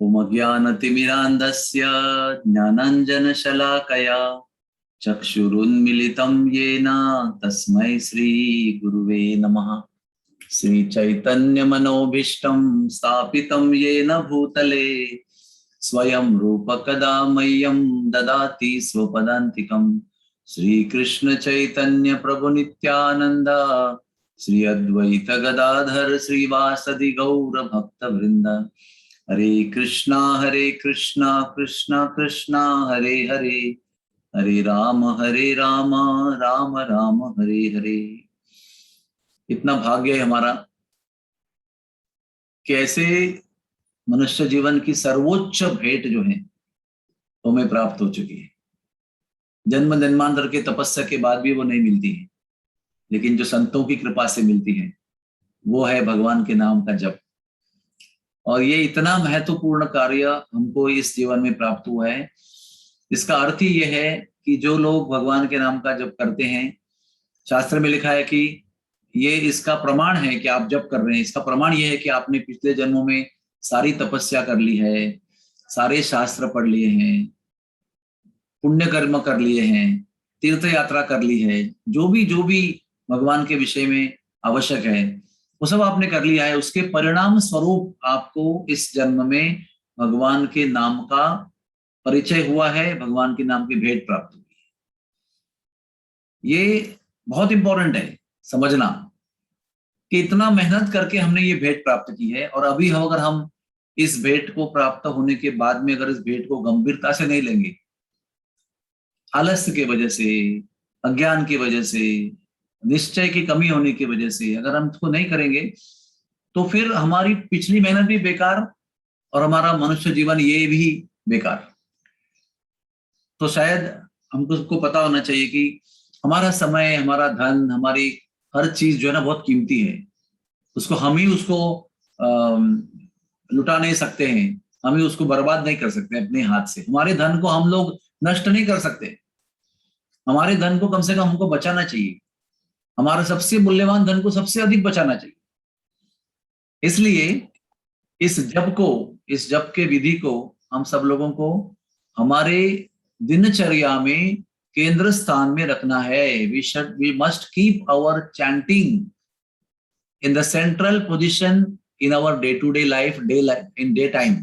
ओम अज्ञानतिमिरान्धस्य ज्ञानाञ्जनशलाकया चक्षुरुन्मिलितं येन तस्मै श्रीगुरुवे नमः। श्रीचैतन्यमनोभीष्टं स्थापितं येन भूतले स्वयं रूपकदा मह्यं ददाति स्वपदान्तिकं। श्रीकृष्ण चैतन्य प्रभु नित्यानंद श्री अद्वैत गदाधर श्रीवासदि गौर भक्तवृंद। हरे कृष्णा कृष्णा कृष्णा हरे हरे, हरे राम राम राम हरे हरे। इतना भाग्य है हमारा कि ऐसे मनुष्य जीवन की सर्वोच्च भेंट जो है वो हमें प्राप्त हो चुकी है। जन्म जन्मांतर के तपस्या के बाद भी वो नहीं मिलती है, लेकिन जो संतों की कृपा से मिलती है वो है भगवान के नाम का जप। और ये इतना महत्वपूर्ण कार्य हमको इस जीवन में प्राप्त हुआ है। इसका अर्थ ही ये है कि जो लोग भगवान के नाम का जप करते हैं, शास्त्र में लिखा है कि ये इसका प्रमाण है कि आप जप कर रहे हैं। इसका प्रमाण ये है कि आपने पिछले जन्मों में सारी तपस्या कर ली है, सारे शास्त्र पढ़ लिए हैं, पुण्य कर्म कर लिए हैं, तीर्थ यात्रा कर ली है, जो भी भगवान के विषय में आवश्यक है वो सब आपने कर लिया है। उसके परिणाम स्वरूप आपको इस जन्म में भगवान के नाम का परिचय हुआ है, भगवान के नाम की भेंट प्राप्त हुई है। ये बहुत इंपॉर्टेंट है समझना कि इतना मेहनत करके हमने ये भेंट प्राप्त की है, और अभी अगर हम इस भेंट को प्राप्त होने के बाद में अगर इस भेंट को गंभीरता से नहीं लेंगे, आलस्य की वजह से, अज्ञान की वजह से, निश्चय की कमी होने की वजह से अगर हम इसको नहीं करेंगे तो फिर हमारी पिछली मेहनत भी बेकार और हमारा मनुष्य जीवन ये भी बेकार। तो शायद हमको पता होना चाहिए कि हमारा समय, हमारा धन, हमारी हर चीज जो है ना बहुत कीमती है। उसको हम ही उसको लुटा नहीं सकते हैं, हम ही उसको बर्बाद नहीं कर सकते अपने हाथ से। हमारे धन को हम लोग नष्ट नहीं कर सकते। हमारे धन को कम से कम हमको बचाना चाहिए। हमारा सबसे मूल्यवान धन को सबसे अधिक बचाना चाहिए। इसलिए इस जप के विधि को हम सब लोगों को हमारे दिनचर्या में केंद्र स्थान में रखना है। We must keep our chanting in the central position in our day to day life, in day time,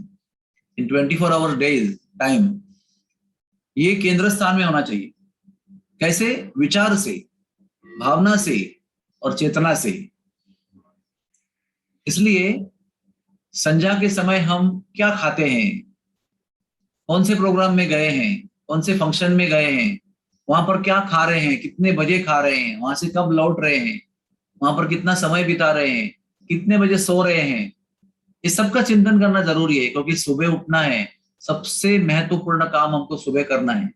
in 24 hours days time. ये केंद्र स्थान में होना चाहिए। कैसे? विचार से, भावना से और चेतना से। इसलिए संध्या के समय हम क्या खाते हैं, कौन से प्रोग्राम में गए हैं, कौन से फंक्शन में गए हैं, वहां पर क्या खा रहे हैं, कितने बजे खा रहे हैं, वहां से कब लौट रहे हैं, वहां पर कितना समय बिता रहे हैं, कितने बजे सो रहे हैं, इस सब का चिंतन करना जरूरी है। क्योंकि सुबह उठना है, सबसे महत्वपूर्ण काम हमको सुबह करना है।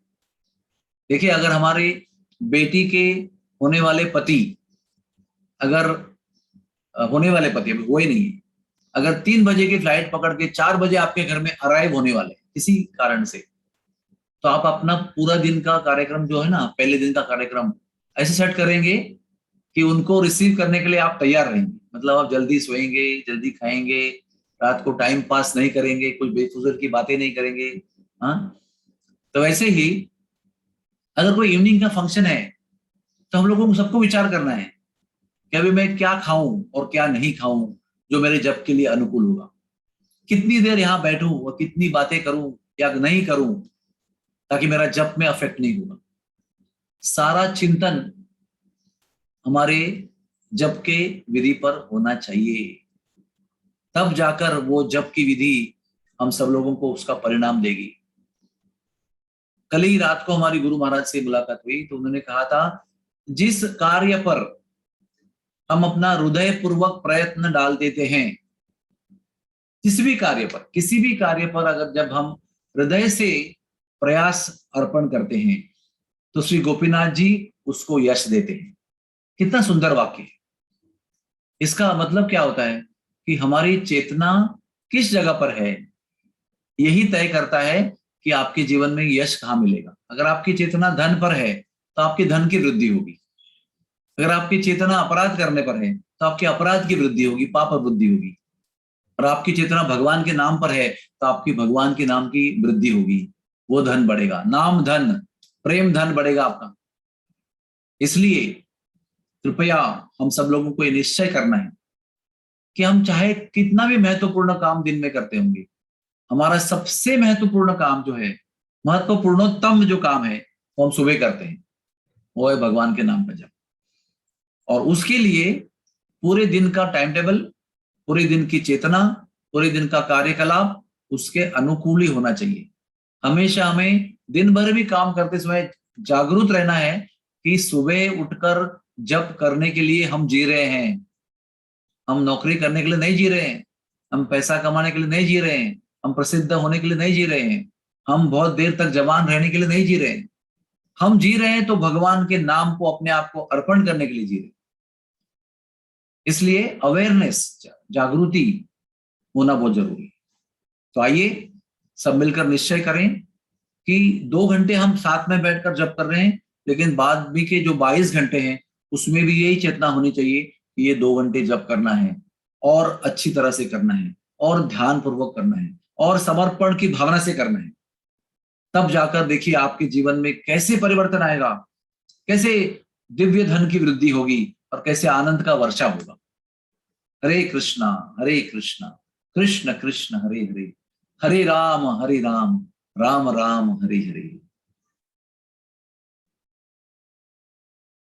देखिए, अगर हमारी बेटी के होने वाले पति, अगर होने वाले पति अभी हुए नहीं, अगर 3 बजे की फ्लाइट पकड़ के 4 बजे आपके घर में अराइव होने वाले किसी कारण से, तो आप अपना पूरा दिन का कार्यक्रम जो है ना, पहले दिन का कार्यक्रम ऐसे सेट करेंगे कि उनको रिसीव करने के लिए आप तैयार रहेंगे। मतलब आप जल्दी सोएंगे, जल्दी खाएंगे, रात को टाइम पास नहीं करेंगे, कुछ बेफिजूल की बातें नहीं करेंगे। हाँ, तो वैसे ही अगर कोई इवनिंग का फंक्शन है तो हम लोगों को सबको विचार करना है कि अभी मैं क्या खाऊं और क्या नहीं खाऊं जो मेरे जप के लिए अनुकूल होगा। कितनी देर यहाँ बैठूं और कितनी बातें करूं या नहीं करूं ताकि मेरा जप में अफेक्ट नहीं होगा। सारा चिंतन हमारे जप के विधि पर होना चाहिए, तब जाकर वो जप की विधि हम सब लोगों को उसका परिणाम देगी। कल ही रात को हमारी गुरु महाराज से मुलाकात हुई तो उन्होंने कहा था, जिस कार्य पर हम अपना हृदय पूर्वक प्रयत्न डाल देते हैं, किसी भी कार्य पर अगर जब हम हृदय से प्रयास अर्पण करते हैं तो श्री गोपीनाथ जी उसको यश देते हैं। कितना सुंदर वाक्य है। इसका मतलब क्या होता है कि हमारी चेतना किस जगह पर है, यही तय करता है कि आपके जीवन में यश कहाँ मिलेगा। अगर आपकी चेतना धन पर है तो आपके धन की वृद्धि होगी। अगर आपकी चेतना अपराध करने पर है तो आपके अपराध की वृद्धि होगी, पाप वृद्धि होगी। और आपकी चेतना भगवान के नाम पर है तो आपकी भगवान के नाम की वृद्धि होगी, वो धन बढ़ेगा, नाम धन, प्रेम धन बढ़ेगा आपका। इसलिए कृपया हम सब लोगों को ये निश्चय करना है कि हम चाहे कितना भी महत्वपूर्ण काम दिन में करते होंगे, हमारा सबसे महत्वपूर्ण काम जो है, महत्वपूर्णोत्तम जो काम है, वो हम सुबह करते हैं, वो है भगवान के नाम का जप। और उसके लिए पूरे दिन का टाइम टेबल, पूरे दिन की चेतना, पूरे दिन का कार्यकलाप उसके अनुकूल ही होना चाहिए। हमेशा हमें दिन भर भी काम करते समय जागरूक रहना है कि सुबह उठकर जप करने के लिए हम जी रहे हैं, हम नौकरी करने के लिए नहीं जी रहे हैं, हम पैसा कमाने के लिए नहीं जी रहे हैं, हम प्रसिद्ध होने के लिए नहीं जी रहे हैं, हम बहुत देर तक जवान रहने के लिए नहीं जी रहे हैं। हम जी रहे हैं तो भगवान के नाम को, अपने आप को अर्पण करने के लिए जी रहे हैं। इसलिए अवेयरनेस, जागृति होना बहुत जरूरी है। तो आइए सब मिलकर निश्चय करें कि 2 घंटे हम साथ में बैठकर जप कर रहे हैं, लेकिन बाद भी के जो 22 घंटे हैं उसमें भी यही चेतना होनी चाहिए कि ये 2 घंटे जप करना है, और अच्छी तरह से करना है, और ध्यान पूर्वक करना है, और समर्पण की भावना से करना है। तब जाकर देखिए आपके जीवन में कैसे परिवर्तन आएगा, कैसे दिव्य धन की वृद्धि होगी, और कैसे आनंद का वर्षा होगा। हरे कृष्णा, हरे कृष्णा, कृष्ण कृष्ण हरे हरे, हरे राम राम राम हरे हरे।